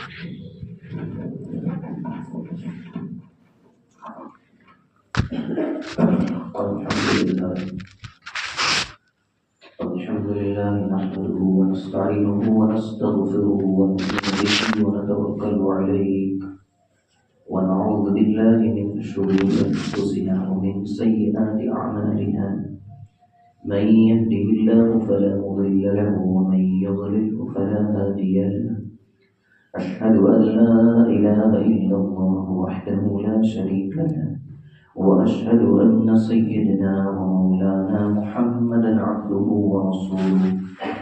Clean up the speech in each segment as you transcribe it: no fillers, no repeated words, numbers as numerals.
الحمد لله نحمده ونستعينه ونستغفره ونؤمن به ونتوكل عليه ونعوذ بالله من شرور أنفسنا ومن سيئات أعمالنا من يهده الله فلا مضل له ومن يضلله فلا هادي له أشهد أن لا إله إلا الله وحده لا شريك له وأشهد أن سيدنا ومولانا محمدا عبده ورسوله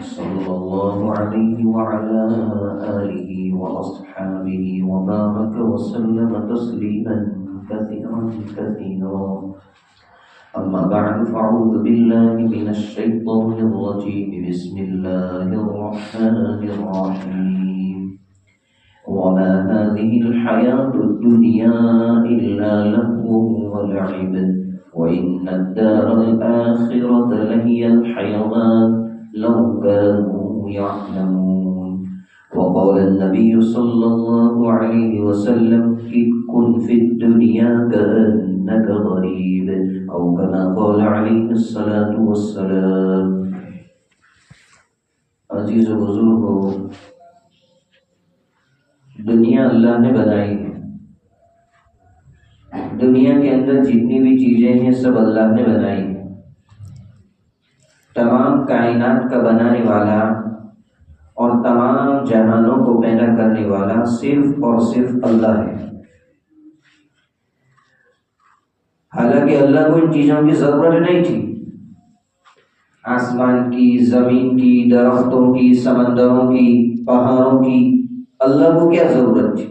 صلى الله عليه وعلى آله وأصحابه وبارك وسلم تسليما كثيرا كثيرا. أما بعد فأعوذ بالله من الشيطان الرجيم. بسم الله الرحمن الرحيم. وما هذه الحياة الدنيا إلا لهو ولعب وإن الدار الآخرة لهي الحيوان لو كانوا يعلمون. وقال النبي صلى الله عليه وسلم كن في الدنيا كأنك غريب أو كما قال عليه الصلاة والسلام. عزیز و بزرگو، دنیا اللہ نے بنائی ہے. دنیا کے اندر جتنی بھی چیزیں ہیں سب اللہ نے بنائی ہیں. تمام کائنات کا بنانے والا اور تمام جہانوں کو پیدا کرنے والا صرف اور صرف اللہ ہے. حالانکہ اللہ کو ان چیزوں کی ضرورت نہیں تھی. آسمان کی، زمین کی، درختوں کی، سمندروں کی، پہاڑوں کی اللہ کو کیا ضرورت تھی؟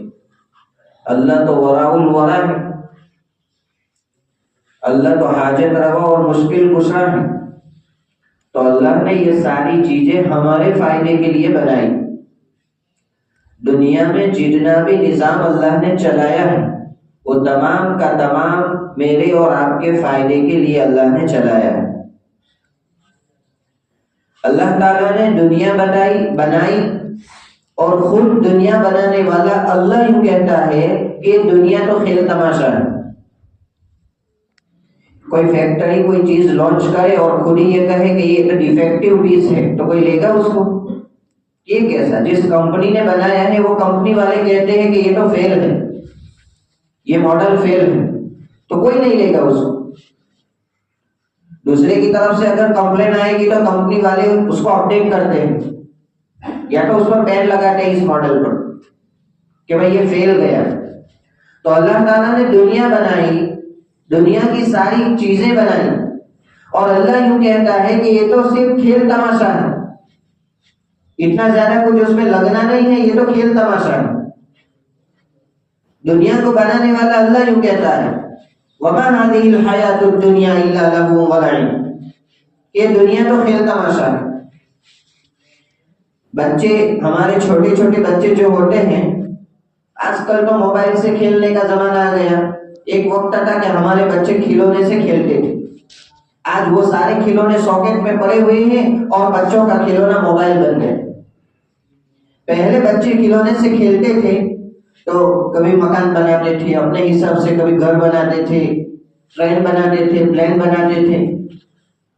اللہ تو وراء الورا ہے. اللہ تو حاجت روا اور مشکل کشا ہے. تو اللہ نے یہ ساری چیزیں ہمارے فائدے کے لیے بنائی. دنیا میں جتنا بھی نظام اللہ نے چلایا ہے وہ تمام کا تمام میرے اور آپ کے فائدے کے لیے اللہ نے چلایا ہے. اللہ تعالیٰ نے دنیا بنائی اور خود دنیا بنانے والا اللہ یوں کہتا ہے کہ دنیا تو کھیل تماشا ہے. کوئی فیکٹری کوئی چیز لانچ کرے اور خود ہی یہ کہے کہ یہ تو ڈیفیکٹیو پیس ہے تو کوئی لے گا اس کو؟ یہ کیسا؟ جس کمپنی نے بنایا ہے وہ کمپنی والے کہتے ہیں کہ یہ تو فیل ہے، یہ ماڈل فیل ہے، تو کوئی نہیں لے گا اس کو. دوسرے کی طرف سے اگر کمپلین آئے گی تو کمپنی والے اس کو اپڈیٹ کرتے ہیں یا تو اس پر پین لگاتے ہیں اس ماڈل پر کہ بھائی یہ فیل گیا. تو اللہ تعالیٰ نے دنیا بنائی، دنیا کی ساری چیزیں بنائی اور اللہ یوں کہتا ہے کہ یہ تو صرف کھیل تماشا ہے، اتنا زیادہ کچھ اس میں لگنا نہیں ہے، یہ تو کھیل تماشا ہے. دنیا کو بنانے والا اللہ یوں کہتا ہے وَمَا هَذِهِ الْحَيَاةُ الدُّنْيَا إِلَّا لَهْوٌ وَلَعِبٌ. یہ دنیا تو کھیل تماشا ہے. بچے، ہمارے چھوٹے چھوٹے بچے جو ہوتے ہیں، آج کل تو موبائل سے کھیلنے کا زمانہ آ گیا. ایک وقت تھا کہ ہمارے بچے کھلونے سے کھیلتے تھے. آج وہ سارے کھلونے ساکٹ میں پڑے ہوئے ہیں اور بچوں کا کھلونا موبائل بن گئے. پہلے بچے کھلونے سے کھیلتے تھے تو کبھی مکان بناتے تھے اپنے حساب سے، کبھی گھر بناتے تھے، ٹرین بناتے تھے، پلین بناتے تھے،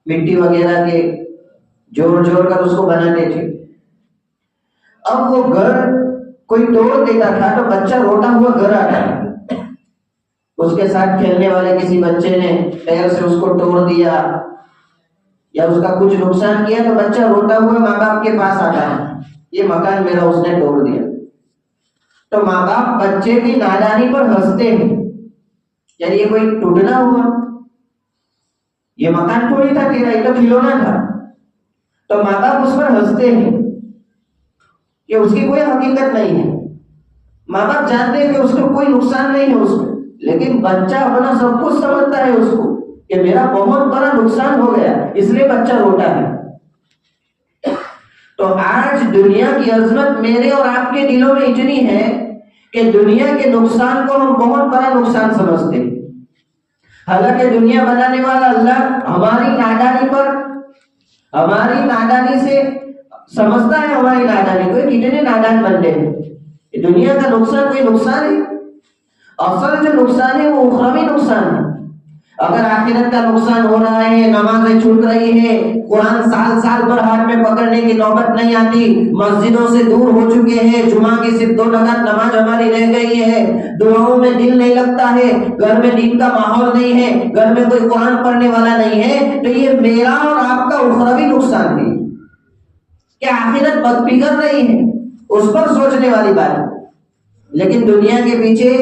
مٹی وغیرہ کے جوڑ کر اس کو بناتے تھے. اب وہ گھر کوئی توڑ دیتا تھا تو بچہ روتا ہوا گھر آتا ہے. اس کے ساتھ کھیلنے والے کسی بچے نے پیر سے اس کو توڑ دیا یا اس کا کچھ نقصان کیا تو بچہ روتا ہوا ماں باپ کے پاس آتا ہے، یہ مکان میرا اس نے توڑ دیا. تو ماں باپ بچے کی نادانی پر ہنستے ہیں، یعنی یہ کوئی ٹوٹنا ہوا، یہ مکان تھوڑی تھا تیرا، یہ تو کھلونا تھا. تو ماں باپ اس پر ہنستے ہیں کہ اس کی کوئی حقیقت نہیں ہے. ماں باپ جانتے ہیں کہ اس کو کوئی نقصان نہیں ہے اس میں، لیکن بچہ اپنا سب کچھ سمجھتا ہے اس کو کہ میرا بہت بڑا نقصان ہو گیا، اس لیے بچہ روتا ہے. تو آج دنیا کی عظمت میرے اور آپ کے دلوں میں اتنی ہے کہ دنیا کے نقصان کو ہم بہت بڑا نقصان سمجھتے ہیں. حالانکہ دنیا بنانے والا اللہ ہماری نادانی سے سمجھتا ہے ہماری نادانی کو. کتنے نادان بنتے ہیں دنیا کا نقصان کوئی نقصان ہے؟ اصل جو نقصان ہے وہ اخروی نقصان ہے۔ اگر آخرت کا نقصان ہو رہا ہے، نمازیں چھوٹ رہی ہے، قرآن سال سال پر ہاتھ میں پکڑنے کی نوبت نہیں آتی، مسجدوں سے دور ہو چکے ہیں، جمعہ کی صرف 2 رکعت نماز ہماری رہ گئی ہے، دعاؤں میں دل نہیں لگتا ہے، گھر میں دین کا ماحول نہیں ہے، گھر میں کوئی قرآن پڑھنے والا نہیں ہے، تو یہ میرا اور آپ کا اخروی نقصان ہے کہ آخرت بد بگڑ رہی ہے، اس پر سوچنے والی بات ہے۔ لیکن دنیا کے پیچھے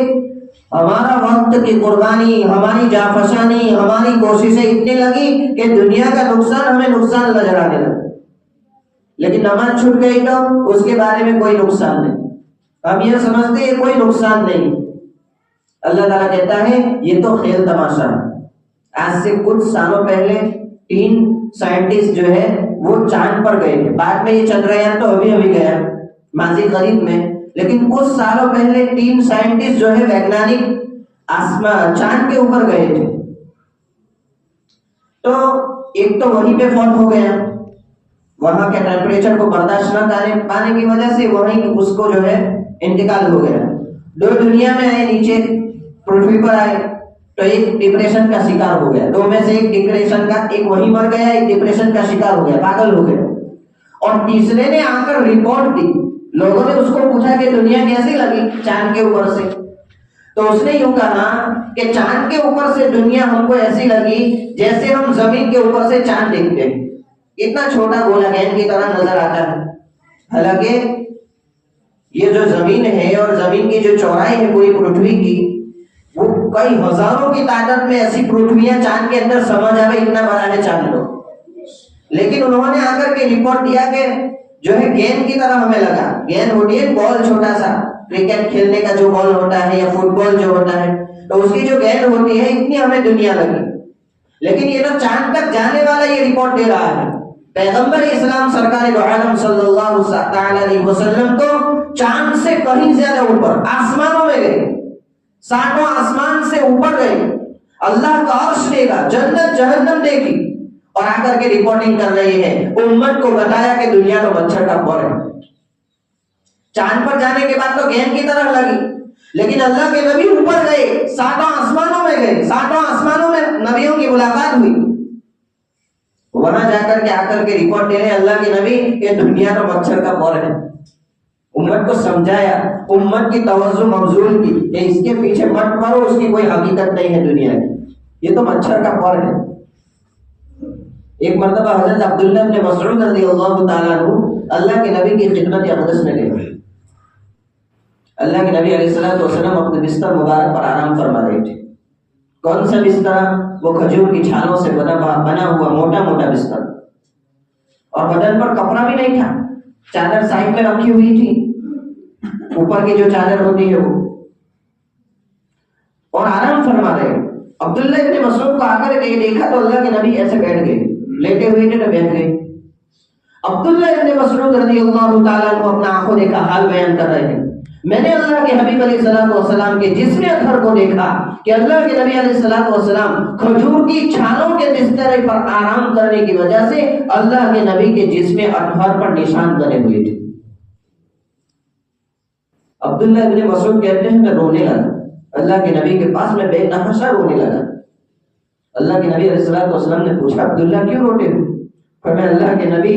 ہمارا وقت کی قربانی، ہماری جانفشانی، ہماری کوششیں اتنی لگی کہ دنیا کا نقصان ہمیں نقصان نظر آنے لگا، لیکن نماز چھوٹ گئی تو اس کے بارے میں کوئی نقصان نہیں، ہم یہ سمجھتے ہیں کوئی نقصان نہیں۔ اللہ تعالیٰ کہتا ہے یہ تو کھیل تماشا ہے۔ آج سے کچھ سالوں پہلے 3 سائنٹسٹ جو ہے وہ چاند پر گئے، بعد میں یہ چندریان تو ابھی گیا ماضی قریب میں، لیکن کچھ سالوں پہلے 3 سائنٹسٹ جو ہے ویگنانک چاند کے اوپر گئے تھے، تو ایک تو وہیں پہ فوت ہو گیا، وہاں کے ٹیمپریچر کو برداشت نہ پانے کی وجہ سے وہیں اس کو جو ہے انتقال ہو گیا۔ 2 دنیا میں آئے، نیچے پرتھوی پر آئے تو ایک ڈپریشن کا شکار ہو گیا، 2 میں سے ایک وہیں مر گیا، ایک ڈپریشن کا شکار ہو گیا، پاگل ہو گیا، اور تیسرے نے آ کر رپورٹ دی۔ لوگوں نے اس کو پوچھا کہ دنیا کیسی لگی چاند کے اوپر سے، تو اس نے یوں کہا کہ چاند کے اوپر سے دنیا ہم کو ایسی لگی جیسے ہم زمین کے اوپر سے چاند دیکھتے ہیں، اتنا چھوٹا گولا گیند کی طرح نظر آتا ہے۔ حالانکہ یہ جو زمین ہے اور زمین کی جو چوڑائی ہے پوری پرتھوی کی، وہ کئی ہزاروں کی تعداد میں ایسی پرتھویاں چاند کے اندر سمجھ آئے، اتنا بڑا ہے چاند لوگ، لیکن انہوں نے آ کر کے رپورٹ دیا کہ جو ہے گیند کی طرح ہمیں لگا، گیند ہوتی ہے بال چھوٹا سا، کرکٹ کھیلنے کا جو بال ہوتا ہے یا فٹ بال جو ہوتا ہے، تو اس کی جو گیند ہوتی ہے اتنی ہمیں دنیا لگی، لیکن یہ تو چاند تک جانے والا یہ رپورٹ دے رہا ہے۔ پیغمبر اسلام سرکار دو عالم صلی اللہ علیہ وسلم تو چاند سے کہیں زیادہ اوپر آسمانوں میں گئے، 7واں آسمان سے اوپر گئے، اللہ کا عرش دیکھا، جنت جہنم دیکھی، اور آ کر کے رپورٹنگ کر رہی ہے، امت کو بتایا کہ دنیا تو مچھر کا پور ہے۔ چاند پر جانے کے بعد تو گیند کی طرح لگی، لیکن اللہ کے نبی اوپر گئے، 7واں آسمانوں میں گئے، 7واں آسمانوں میں نبیوں کی ملاقات ہوئی، وہاں جا کر کے آ کر کے رپورٹ دے رہے اللہ کے نبی کہ دنیا تو مچھر کا پور ہے۔ امت کو سمجھایا، امت کی توجہ مبذول کی کہ اس کے پیچھے مت پڑو، اس کی کوئی حقیقت نہیں ہے دنیا کی، یہ تو مچھر کا پور ہے۔ ایک مرتبہ حضرت عبداللہ بن مسعود رضی اللہ تعالیٰ عنہ اللہ کے نبی کی خدمت اقدس میں گئے۔ اللہ کے نبی علیہ الصلوۃ والسلام اپنے بستر مبارک پر آرام فرما رہے تھے۔ کون سا بستر؟ وہ کھجور کی چھالوں سے بنا ہوا موٹا موٹا بستر، اور بدن پر کپڑا بھی نہیں تھا، چادر سائڈ میں رکھی ہوئی تھی، اوپر کی جو چادر ہوتی ہے وہ، اور آرام فرما رہے۔ عبداللہ ابن مسعود کو آ کر کے دیکھا تو اللہ کے نبی ایسے بیٹھ گئے، لیٹے ہوئے تھے تو بیٹھ گئے۔ عبداللہ ابن مسعود رضی اللہ تعالیٰ عنہ اپنا آنکھوں دیکھا حال بیان کر رہے ہیں، میں نے اللہ کے حبیب علیہ الصلوۃ والسلام کے جسم اطہر کو دیکھا کہ اللہ کے نبی علیہ الصلوۃ والسلام کھجور کی چھالوں کے بستر پر آرام کرنے کی وجہ سے اللہ کے نبی کے جسم اطہر پر نشان بنے ہوئے تھے۔ عبداللہ ابن مسعود کہتے ہیں میں رونے لگا، اللہ کے نبی کے پاس میں بے تحاشا رونے لگا۔ اللہ کے نبی علیہ الصلوۃ والسلام نے پوچھا عبداللہ کیوں روتے ہو؟ فرمایا اللہ کے نبی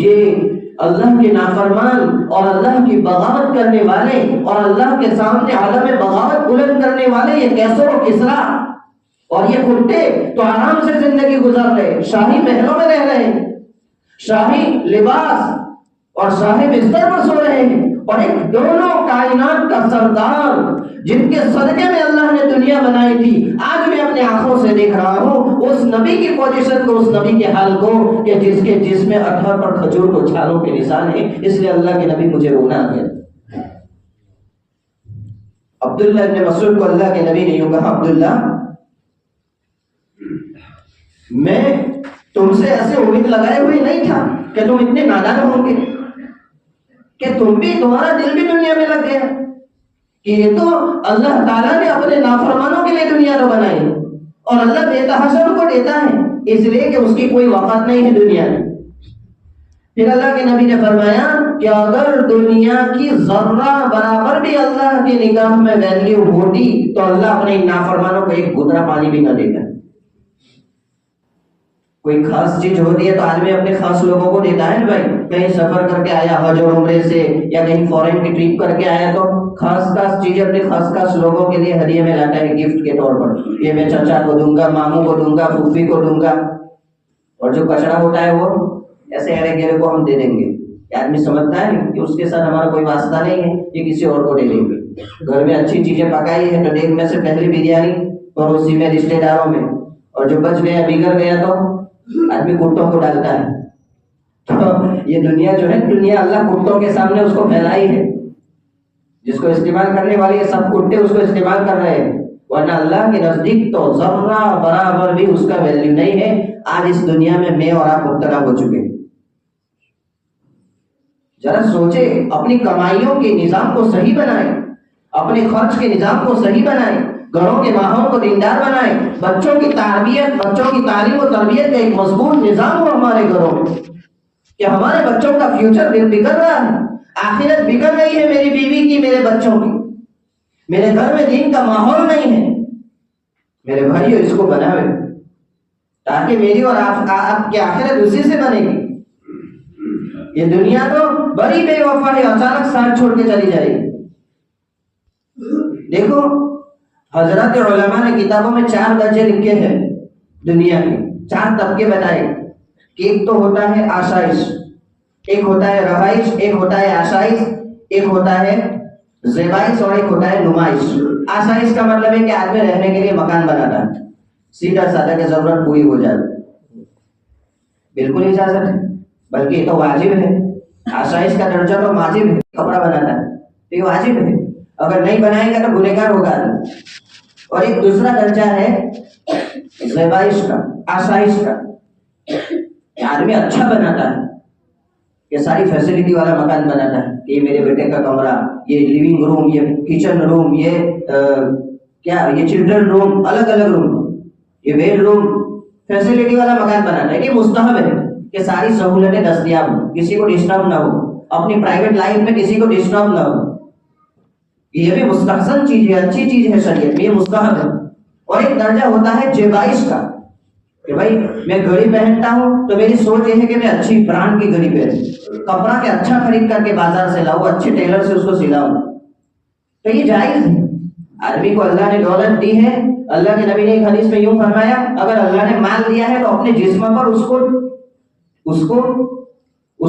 یہ اللہ کے نافرمان اور اللہ کی بغاوت کرنے والے اور اللہ کے سامنے عالم بغاوت بلند کرنے والے یہ کیسر و کسرا اور یہ کتے تو آرام سے زندگی گزار رہے، شاہی محلوں میں رہ رہے ہیں، شاہی لباس اور شاہی بستر پر سو رہے ہیں، اور ایک دونوں کائنات کا سردار جن کے صدقے میں اللہ نے دنیا بنائی تھی آج میں اپنے آنکھوں سے دیکھ رہا ہوں اس نبی کی پوزیشن کو، اس نبی کے حال کو کہ جس کے جسم اطہر پر کھجور کو چھالوں کے نشان ہیں، اس لیے اللہ کے نبی مجھے رونا آ گیا۔ عبداللہ ابن مسعود کو اللہ کے نبی نے یوں کہا عبداللہ میں تم سے ایسے امید لگائے ہوئے نہیں تھا کہ تم اتنے نادان ہوں گے کہ تمہارا دل بھی دنیا میں لگ گیا کہ یہ تو اللہ تعالیٰ نے اپنے نافرمانوں کے لیے دنیا تو بنائی اور اللہ بے تحاشا کو دیتا ہے اس لیے کہ اس کی کوئی وقت نہیں ہے دنیا میں۔ پھر اللہ کے نبی نے فرمایا کہ اگر دنیا کی ذرہ برابر بھی اللہ کی نگاہ میں ویلیو ہوتی تو اللہ اپنے نافرمانوں کو ایک گھٹا پانی بھی نہ دیتا. کوئی خاص چیز ہوتی ہے تو آدمی اپنے خاص لوگوں کو دیتا ہے نا بھائی. کہیں سفر کر کے آیا حج اور عمرے سے یا کہیں فورن کی ٹرپ کر کے آیا تو خاص چیزیں اپنے خاص لوگوں کے لیے ہدیے میں لاتا ہے گفٹ کے طور پر. یہ میں چچا کو دوں گا, ماموں کو دوں گا, پھوپھی کو دوں گا. اور جو کچرا ہوتا ہے وہ ایسے ارے گرے کو ہم دے دیں گے. آدمی سمجھتا ہے کہ اس کے ساتھ ہمارا کوئی واسطہ نہیں ہے, یہ کسی اور کو دے دیں گے. گھر میں اچھی چیزیں پکائی ہے تو دیکھ میں سے پہلی بریانی اور اسی میں رشتے داروں میں, اور جو بچ گیا بگڑ گیا تو آدمی کٹوں کو ڈالتا ہے. تو یہ دنیا جو ہے, دنیا اللہ کٹوں کے سامنے اس کو پھیلائی ہے. جس کو استعمال کرنے والے یہ سب کٹے اس کو استعمال کر رہے ہیں, ورنہ اللہ کے نزدیک تو ذرہ برابر بھی اس کا ویلیو نہیں ہے. آج اس دنیا میں اور آپ مبتلا ہو چکے ہیں. ذرا سوچے, اپنی کمائیوں کے نظام کو صحیح بنائیں, اپنے خرچ کے نظام کو صحیح بنائیں, گھروں کے ماحول کو دیندار بنائیں, بچوں کی تربیت, بچوں کی تعلیم و تربیت کا ایک مضبوط نظام ہو ہمارے گھروں میں کہ ہمارے بچوں کا فیوچر بگڑ رہا ہے, آخرت بگڑ رہی ہے میری بیوی کی, میرے بچوں کی, میرے گھر میں دین کا ماحول نہیں ہے. میرے بھائیو اس کو بناوے تاکہ میری اور آپ کی آخرت اسی سے بنے گی. یہ دنیا تو بڑی بے وفا ہے, اچانک ساتھ چھوڑ کے چلی جائے گی. دیکھو حضرات علماء نے کتابوں میں 4 درجے لکھے ہیں دنیا کے, 4 طبقے بتائے کہ ایک تو ہوتا ہے آسائش, ایک ہوتا ہے رہائش, ایک ہوتا ہے آسائش, ایک ہوتا ہے زیبائش اور ایک ہوتا ہے نمائش. آسائش کا مطلب ہے کہ آدمی رہنے کے لیے مکان بناتا ہے, سیدھا سادہ کی ضرورت پوری ہو جائے, بالکل اجازت ہے, بلکہ یہ تو واجب ہے. آسائش کا درجہ تو واجب ہے, کپڑا بنانا ہے تو یہ واجب ہے, اگر نہیں بنائیں گے تو گنہگار ہوگا. اور ایک دوسرا درجہ ہے زیبائش کا, آسائش کا. آدمی اچھا بناتا ہے, یہ ساری فیسلٹی والا مکان بناتا ہے کہ یہ میرے بیٹے کا کمرہ, یہ لیونگ روم, یہ کچن روم, یہ چلڈرن روم, الگ الگ روم, یہ بیڈ روم, فیسلٹی والا مکان بناتا ہے. یہ مستحب ہے کہ ساری سہولتیں دستیاب ہوں, کسی کو ڈسٹرب نہ ہو, اپنی پرائیویٹ لائف میں کسی کو ڈسٹرب نہ ہو. یہ بھی مستحسن چیز ہے, اچھی چیز ہے شریعت میں, یہ مستحب ہے. اور ایک درجہ ہوتا ہے جیبائش کا کہ بھائی میں گھڑی پہنتا ہوں تو میری سوچ یہ ہے کہ میں اچھی برانڈ کی گھڑی پہنوں, کپڑا کے اچھا خرید کر کے بازار سے لاؤں, اچھے ٹیلر سے اس کو سلاؤں. تو یہ جائز ہے. آدمی کو اللہ نے دولت دی ہے, اللہ کے نبی نے ایک حدیث میں یوں فرمایا, اگر اللہ نے مال دیا ہے تو اپنے جسم پر اس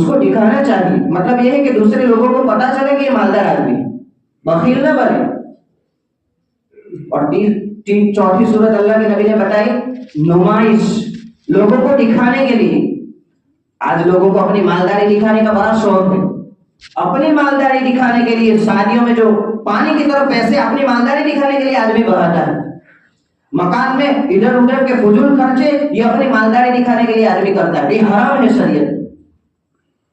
کو دکھانا چاہیے. مطلب یہ ہے کہ دوسرے لوگوں کو پتا چلے کہ یہ مالدار آدمی, بخیل نہ بنے. اور چوتھی صورت اللہ کے نبی نے بتائی نمائش, لوگوں کو دکھانے کے لیے. آج لوگوں کو اپنی مالداری دکھانے کا بڑا شوق ہے, اپنی مالداری دکھانے کے لیے شادیوں میں جو پانی کی طرف پیسے اپنی مالداری دکھانے کے لیے آدمی بہاتا ہے, مکان میں ادھر ادھر کے فضول خرچے یہ اپنی مالداری دکھانے کے لیے آدمی کرتا ہے. یہ حرام ہے شریعت.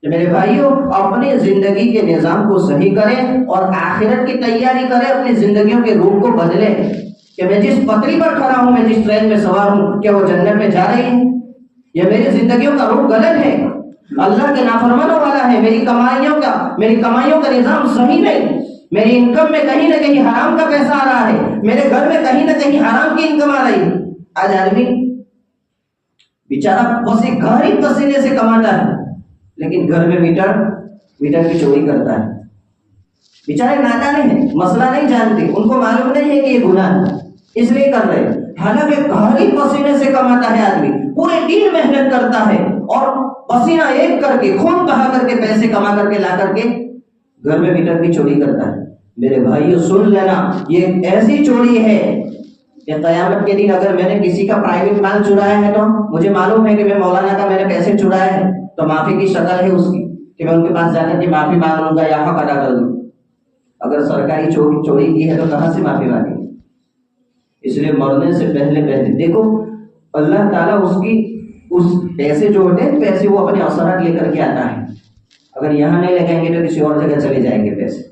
میرے بھائیوں, اپنی زندگی کے نظام کو صحیح کریں اور آخرت کی تیاری کریں, اپنی زندگیوں کے روح کو بدلیں کہ میں جس پٹری پر کھڑا ہوں, میں جس ٹرین میں سوار ہوں, کیا وہ جنت میں جا رہی ہے؟ یا میری زندگیوں کا روح غلط ہے, اللہ کے نافرمانوں والا ہے, میری کمائیوں کا نظام صحیح نہیں, میری انکم میں کہیں نہ کہیں حرام کا پیسہ آ رہا ہے, میرے گھر میں کہیں نہ کہیں حرام کی انکم آ رہی ہے. آج آدمی بیچارہ بس ایک گھر پسینے سے کماتا ہے, لیکن گھر میں میٹر کی چوری کرتا ہے. بیچارے نادان ہیں, مسئلہ نہیں جانتے, ان کو معلوم نہیں ہے کہ یہ گناہ ہے, اس لیے کر رہے ہیں. حالانکہ گھر پسینے سے کماتا ہے آدمی, پورے دن محنت کرتا ہے اور پسینہ ایک کر کے, خون بہا کر کے, پیسے کما کر کے لا کر کے گھر میں میٹر کی چوری کرتا ہے. میرے بھائیو سن لینا, یہ ایسی چوری ہے کہ قیامت کے دن اگر میں نے کسی کا پرائیویٹ مال چرایا ہے تو مجھے معلوم ہے کہ میں مولانا کا میں نے پیسے چرایا ہے, تو معافی کی شکل ہے اس کی کہ میں ان کے پاس جا کر کے معافی مانگ لوں گا یا حق ادا کر دوں. اگر سرکاری چوری کی ہے تو کہاں سے معافی مانگیں؟ اس لیے مرنے سے پہلے دیکھو اللہ تعالیٰ اس پیسے جو ہوتے ہیں پیسے وہ اپنے اثرات لے کر کے آتا ہے. اگر یہاں نہیں لگائیں گے تو کسی اور جگہ چلے جائیں گے پیسے.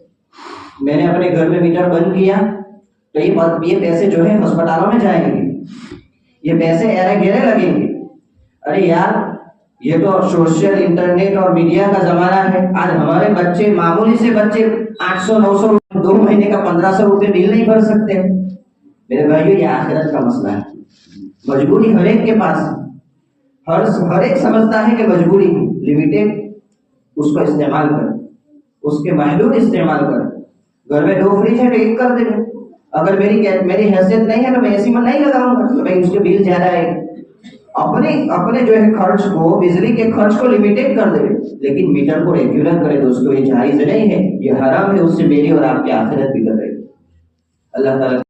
میں نے اپنے گھر میں میٹر بند کیا تو یہ پیسے جو ہے ہسپتالوں میں جائیں گے, یہ پیسے ایرے گھیرے لگیں گے. ارے یار یہ تو سوشل انٹرنیٹ اور میڈیا کا زمانہ ہے. آج ہمارے بچے معمولی سے بچے 800-900 2 مہینے کا 1500 روپے بل نہیں بھر سکتے. میرے بھائیو یہ آخرت کا مسئلہ ہے. مجبوری ہر ایک کے پاس ہے. ہر ایک سمجھتا ہے کہ مجبوری ہے. لمیٹڈ اس کو استعمال کر, اس کے محدود استعمال کر. گھر میں 2 فریج ہے تو 1 کر دے. اگر میری حیثیت نہیں ہے تو میں اسی میں نہیں لگاؤں گا تو بھائی اس کے بل زیادہ ہے. اپنے جو ہے خرچ کو, بجلی کے خرچ کو لمیٹڈ کر دے, لیکن میٹر کو ریگولر کرے. دوستو یہ جائز نہیں ہے, یہ حرام ہے. اس سے میری اور آپ کی آخرت بگڑ رہی ہے. اللہ تعالیٰ